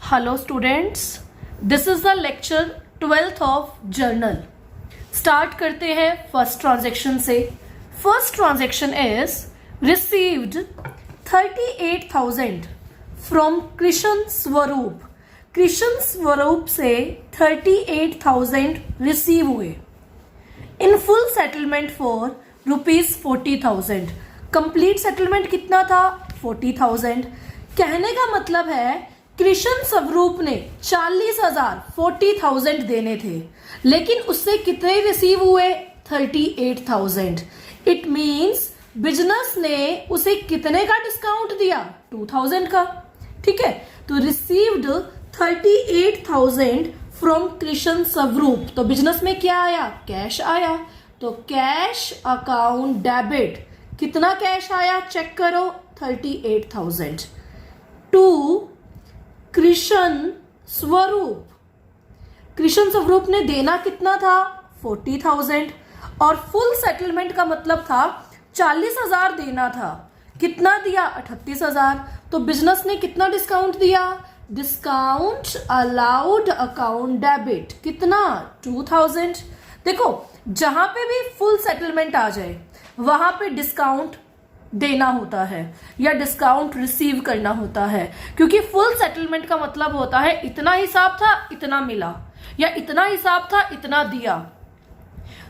Hello students, this is the lecture 12th of journal. Start करते हैं first transaction से. First transaction is received 38,000 from Krishna स्वरूप. कृष्ण स्वरूप से 38,000 रिसीव हुए. In full settlement for ₹40,000. Complete settlement कितना था? 40,000. कहने का मतलब है कृष्ण स्वरूप ने 40,000 देने थे, लेकिन उससे कितने रिसीव हुए? 38,000. इट मीन्स बिजनेस ने उसे कितने का डिस्काउंट दिया? 2,000 का. ठीक है, तो रिसीव्ड 38,000 फ्रॉम कृष्ण स्वरूप. तो बिजनेस में क्या आया? कैश आया. तो कैश अकाउंट डेबिट. कितना कैश आया? चेक करो. 38,000 टू कृष्ण स्वरूप. कृष्ण स्वरूप ने देना कितना था? 40,000. और फुल सेटलमेंट का मतलब था 40,000 देना था. कितना दिया? 38,000. तो बिजनेस ने कितना डिस्काउंट दिया? Discount allowed account debit. कितना? 2,000. देखो, जहां पे भी फुल सेटलमेंट आ जाए वहां पे डिस्काउंट देना होता है या डिस्काउंट रिसीव करना होता है, क्योंकि फुल सेटलमेंट का मतलब होता है इतना हिसाब था इतना मिला, या इतना हिसाब था इतना दिया.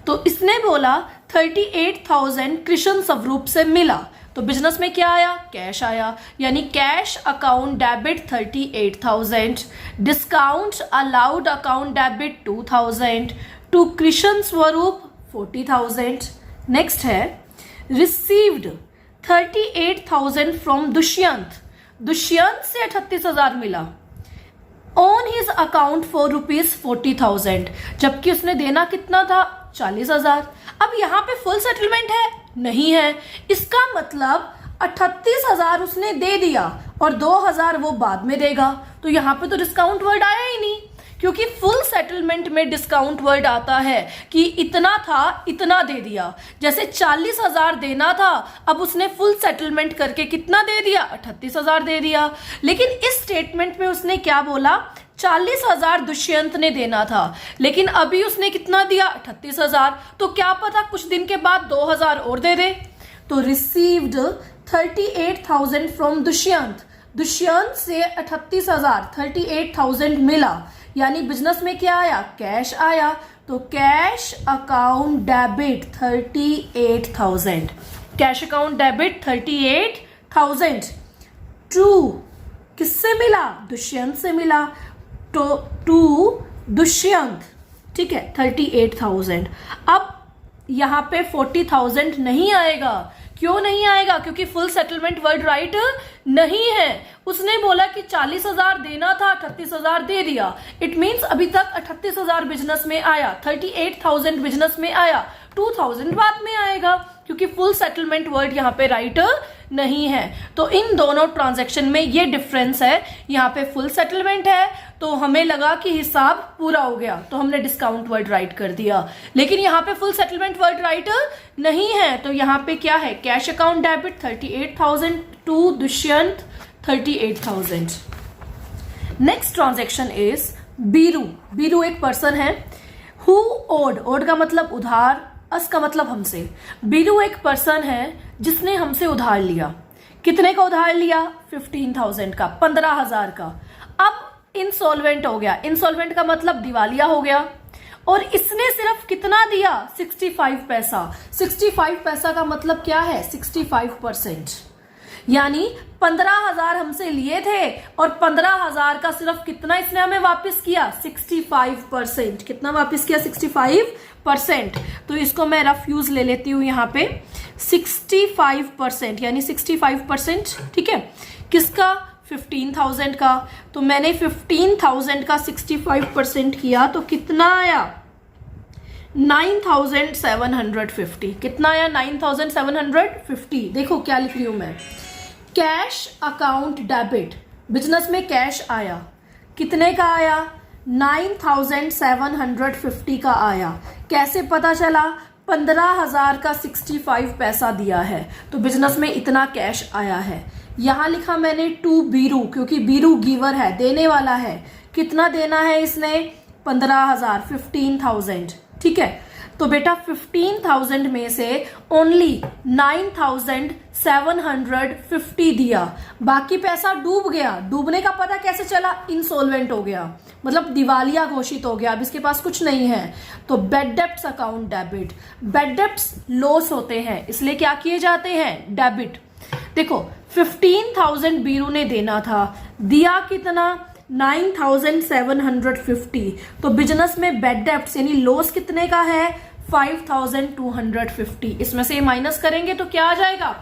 तो इसने बोला 38,000 कृष्ण स्वरूप से मिला, तो बिजनेस में क्या आया? कैश आया. यानी cash account debit 38,000, discount allowed account debit 2,000, to Krishna Swaroop 40,000. Next है रिसीव्ड 38,000 फ्रॉम दुष्यंत. दुष्यंत से 38,000 मिला ऑन हिज अकाउंट फॉर ₹40,000, जबकि उसने देना कितना था? 40,000. अब यहां पे फुल सेटलमेंट है? नहीं है. इसका मतलब 38,000 उसने दे दिया और 2,000 वो बाद में देगा. तो यहां पे तो डिस्काउंट वर्ड आया ही नहीं, क्योंकि फुल सेटलमेंट में डिस्काउंट वर्ड आता है कि इतना था इतना दे दिया. जैसे 40,000 देना था, अब उसने फुल सेटलमेंट करके कितना दे दिया? 38,000 दे दिया. लेकिन इस स्टेटमेंट में उसने क्या बोला? 40,000 दुष्यंत ने देना था, लेकिन अभी उसने कितना दिया? 38,000. तो क्या पता कुछ दिन के बाद 2,000 और दे दे. तो रिसीव्ड 38,000 फ्रॉम दुष्यंत. दुष्यंत से 38,000 मिला, यानी बिजनेस में क्या आया? कैश आया. तो cash account debit 38,000. Cash account debit 38,000 to किससे मिला? दुष्यंत से मिला. तो टू दुष्यंत. ठीक है, 38,000. अब यहां पे 40,000 नहीं आएगा. क्यों नहीं आएगा? क्योंकि फुल सेटलमेंट वर्ड राइट नहीं है. उसने बोला कि 40,000 देना था, 38,000 दे दिया. इट मींस अभी तक 38,000 बिजनेस में आया, 38,000 बिजनेस में आया, 2,000 बाद में आएगा, क्योंकि फुल सेटलमेंट वर्ड यहाँ पे राइट नहीं है. तो इन दोनों ट्रांजैक्शन में ये डिफरेंस है. यहाँ पे फुल सेटलमेंट है तो हमें लगा कि हिसाब पूरा हो गया, तो हमने डिस्काउंट वर्ड राइट कर दिया. लेकिन यहाँ पे फुल सेटलमेंट वर्ड राइट नहीं है, तो यहाँ पे क्या है? Cash account debit 38,000 to Dushyant 38,000. Next transaction is Biru. Biru एक पर्सन है. Who odd. ओड का मतलब उधार, अस का मतलब हमसे. बीरू एक पर्सन है जिसने हमसे उधार लिया. कितने का उधार लिया? 15,000 का, 15,000 का. अब इंसॉल्वेंट हो गया. इंसॉल्वेंट का मतलब दिवालिया हो गया. और इसने सिर्फ कितना दिया? 65 पैसा. 65 पैसा का मतलब क्या है? 65%. यानी 15,000 हमसे लिए थे और 15,000 का सिर्फ कितना इसने हमें वापस किया? 65%. कितना वापस किया? 65%. तो इसको मैं रफ यूज ले लेती हूं यहां पे. 65% यानी 65%. ठीक है, किसका? 15,000 का. तो मैंने 15,000 का 65% किया तो कितना आया? 9,750. कितना आया? 9,750. देखो क्या लिख रही हूं मैं. Cash account debit. बिजनेस में कैश आया. कितने का आया? 9,750 का आया. कैसे पता चला? 15,000 का 65 पैसा दिया है, तो बिजनेस में इतना कैश आया है. यहां लिखा मैंने टू बीरू, क्योंकि बीरू गिवर है, देने वाला है। कितना देना है इसने? 15,000, 15,000। ठीक है, तो बेटा 15,000 में से ओनली 9,750 दिया, बाकी पैसा डूब गया। डूबने का पता कैसे चला? इंसॉल्वेंट हो गया, मतलब दिवालिया घोषित हो गया, अब इसके पास कुछ नहीं है। तो bad debts account debit. Bad debts loss होते हैं, इसलिए क्या किए जाते हैं? डेबिट। देखो 15,000 बीरू ने देना था, दिया कितना? 9,750। तो बिजनेस में बैड डेब्ट्स यानी लॉस कितने का है? 5,250। इसमें से माइनस करेंगे तो क्या आ जाएगा?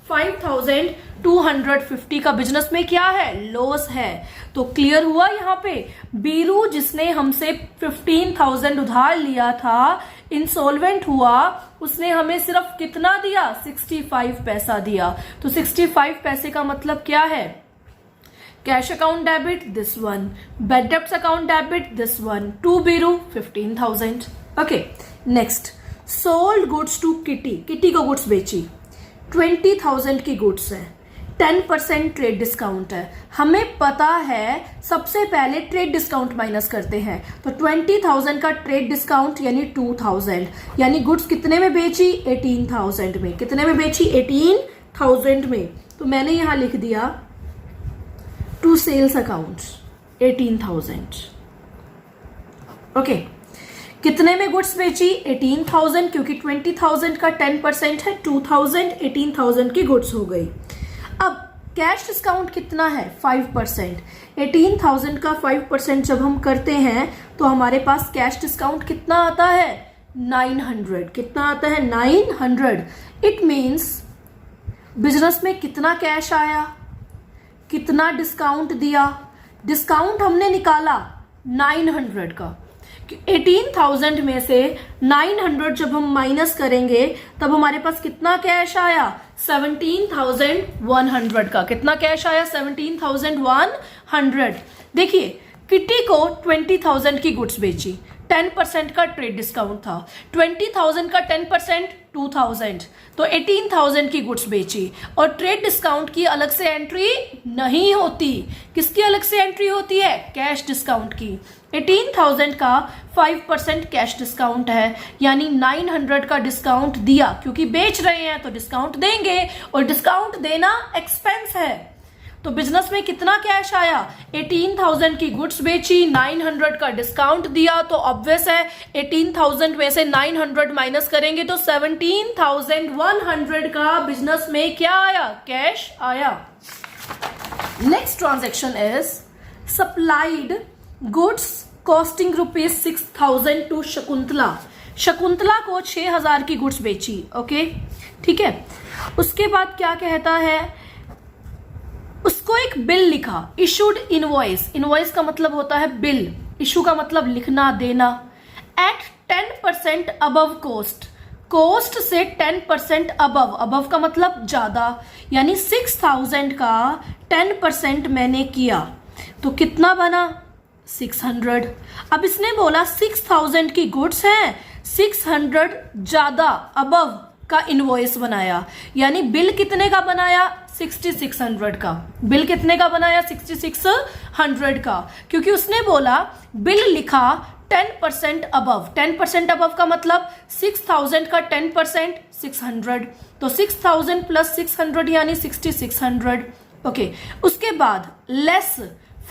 5,250 का बिजनेस में क्या है? लॉस है। तो क्लियर हुआ यहाँ पे? बीरू जिसने हमसे 15,000 उधार लिया था, इंसॉल्वेंट हुआ, उसने हमें सिर्फ कितना दिया? 65 पैसा दिया। तो 65 पैसे का मतलब क्या है? Cash account debit this one, bad debts account debit this one, to Biru 15,000। Okay, next sold goods to Kitty. Kitty को गुड्स बेची, 20,000 की गुड्स है, 10% ट्रेड डिस्काउंट है। हमें पता है सबसे पहले ट्रेड डिस्काउंट माइनस करते हैं, तो 20,000 का ट्रेड डिस्काउंट यानी 2,000, यानी गुड्स कितने में बेची? 18,000 में। कितने में बेची? 18,000 में। तो मैंने यहां लिख दिया टू सेल्स अकाउंट 18,000। ओके, कितने में गुड्स बेची? 18,000, क्योंकि 20,000 का 10% है, 2,000, 18,000 की गुड्स हो गई। अब कैश डिस्काउंट कितना है? 5%। 18,000 का 5% जब हम करते हैं तो हमारे पास कैश डिस्काउंट कितना आता है? 900। कितना आता है? 900। इट मीन्स बिजनेस में कितना कैश आया, कितना डिस्काउंट दिया? डिस्काउंट हमने निकाला 900 का। 18,000 में से 900 जब हम माइनस करेंगे तब हमारे पास कितना कैश आया? 17,100 का। कितना कैश आया? 17,100। देखिए किटी को 20,000 की गुड्स बेची, 10% का ट्रेड डिस्काउंट था, 20,000 का 10% 2,000, तो 18,000 की गुड्स बेची। और ट्रेड डिस्काउंट की अलग से एंट्री नहीं होती। किसकी अलग से एंट्री होती है? कैश डिस्काउंट की। 18,000 का 5% कैश डिस्काउंट है, यानी 900 का डिस्काउंट दिया, क्योंकि बेच रहे हैं तो डिस्काउंट देंगे, और डिस्काउंट देना एक्सपेंस है। तो बिजनेस में कितना कैश आया? 18,000 की गुड्स बेची, 900 का डिस्काउंट दिया, तो ऑब्वियस है 18,000 में से 900 माइनस करेंगे तो 17,100 का बिजनेस में क्या आया? कैश आया। Next transaction is supplied goods costing ₹6,000 to Shakuntala. Shakuntala को 6,000 की गुड्स बेची। ओके, ठीक है। उसके बाद क्या कहता है? उसको एक बिल लिखा, इशूड इनवॉइस। इनवॉइस का मतलब होता है बिल, इशू का मतलब लिखना, देना। एट 10% अबव कोस्ट, कोस्ट से 10% अबव, अबव का मतलब ज्यादा, यानी 6,000 का 10% मैंने किया, तो कितना बना? 600। अब इसने बोला 6,000 की गुड्स हैं, 600 ज्यादा अबव का इनवॉइस बनाया, यानी बिल कितने का बनाया? 6,600 का। बिल कितने का बनाया? 6,600 का, क्योंकि उसने बोला बिल लिखा 10% अबव। 10% अबव का मतलब 6,000 का 10% 600, तो 6,000 प्लस 600 यानी 6,600। ओके, उसके बाद लेस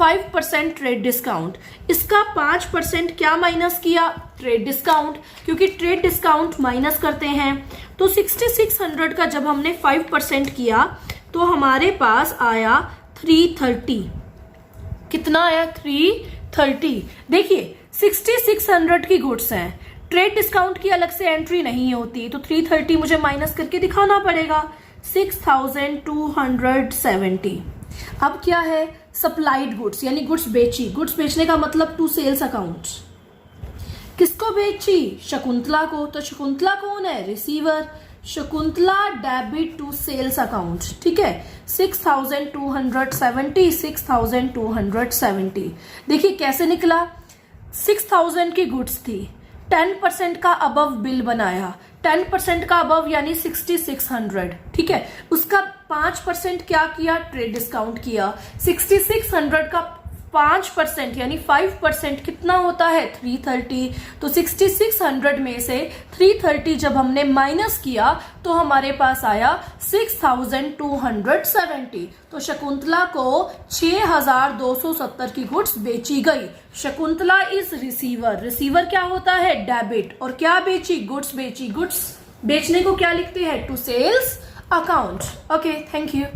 5% ट्रेड डिस्काउंट। इसका 5% क्या माइनस किया? ट्रेड डिस्काउंट, क्योंकि ट्रेड डिस्काउंट माइनस करते हैं। तो 6,600 का जब हमने 5% किया तो हमारे पास आया 330। कितना आया? 330। देखिए 6,600 की गुड्स हैं, ट्रेड डिस्काउंट की अलग से एंट्री नहीं होती, तो 330 मुझे माइनस करके दिखाना पड़ेगा। 6,270। अब क्या है? सप्लाइड गुड्स, यानी गुड्स बेची। गुड्स बेचने का मतलब टू सेल्स अकाउंट। किसको बेची? शकुंतला को। तो शकुंतला कौन है? Receiver. Shakuntala debit to sales account. ठीक है, 6,270, 6,270। देखिए कैसे निकला? 6,000 की गुड्स थी, 10% का अबव बिल बनाया, 10% का अबव यानी 6600, ठीक है। उसका 5% क्या किया, ट्रेड डिस्काउंट किया। 6600 का 5% यानी 5% कितना होता है, 330। तो 6600 में से 330 जब हमने माइनस किया तो हमारे पास आया 6270। तो शकुंतला को 6270 की गुड्स बेची गई। Shakuntala is receiver. रिसीवर क्या होता है, डेबिट। और क्या बेची, गुड्स बेची। गुड्स बेचने को क्या लिखते हैं, to sales account. Okay, thank you.